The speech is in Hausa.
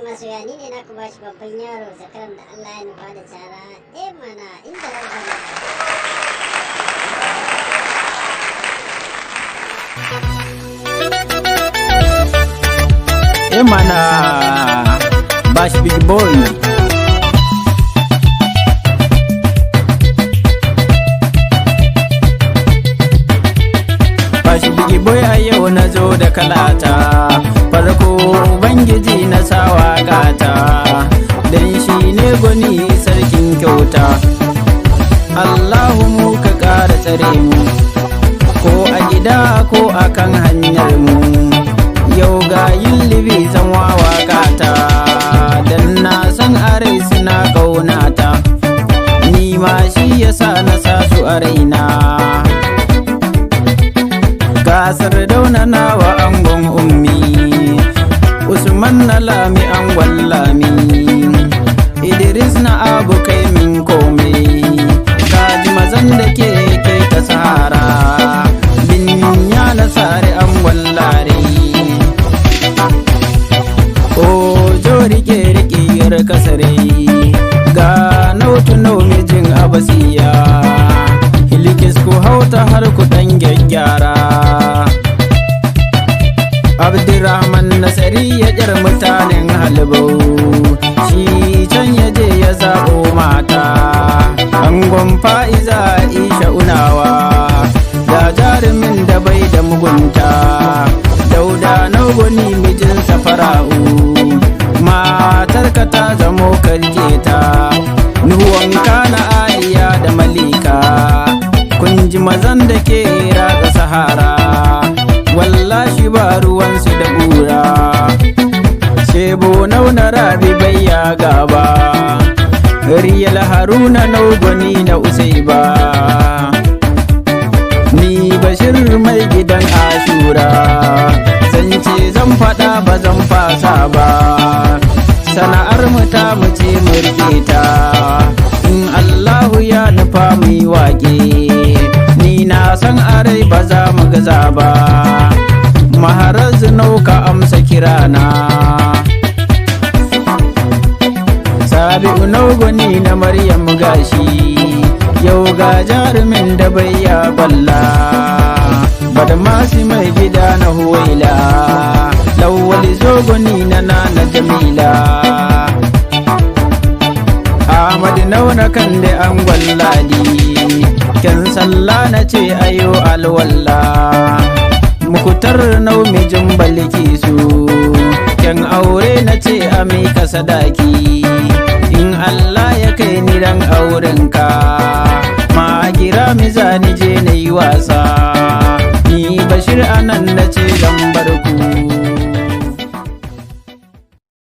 masoya ni ne na kuma shi babban yaro zakaran da Allah ya nufa da cara mana inda mana Bash Big Boy. Bash Big Boy a yau na zo da kalata, farko Ubangiji na sawa gata, dan shi ne gwani sarkin kyauta. Allahu mu ka ƙara tsare mu, ko a gida ko a kan hanyar mu. Yau ga yin libi zan wawa gata, dan na san arai suna ƙaunata, ni ma shi yasa na sa su a raina. Gasar dauna nawa angon ummi, Usman na lami angon lami, Idris na abu kai min komai, kaji mazan da ke ta sahara, binya na sare angon lare. Ojo rike yar kasare, ga nautu nau mijin abasiya, hilikis ku hauta har ku dan gyaggyara. Abdurrahman Nasari ya jar mutanen halbau, shi can ya je ya zaɓo mata. Angon Fa'iza Aisha Unawa, da jarumin da bai da mugunta. Dauda Nagoni mijin Safara'u, matarka ta zamo karke ta. Nuwan kana Aliya da Malika, kun ji mazan da ke ratsa Sahara, wallashi ba ruwansu da bura. Shebo nauna Rabi bai ya gaba, Riyal Haruna Nagoni na Usaiba, ni Bashir mai gidan Ashura, zance zan faɗa ba zan fasa ba. Sana'ar mu ta mu ce mu rike ta, in Allahu ya nufa mu yi waƙe, ni na san arai ba za mu gaza ba. Maharaz nauka amsa kirana, Sabi'u Nagoni na Maryam gashi, yau ga jarumin da bai ya balla. Badmasi mai gida na Huwaila, Lawali Zogoni na Nana Jamila, Ahmad Nauna kan da angon Ladi, kyan sallah na ce ayo alwalla. Mukutar nau mijin Balkisu, kyan aure na ce a mika sadaki, in Allah ya kai ni ran aurenka, ma gira mi zani je na yi wasa. Ni Bashir anan na ce zan bar ku.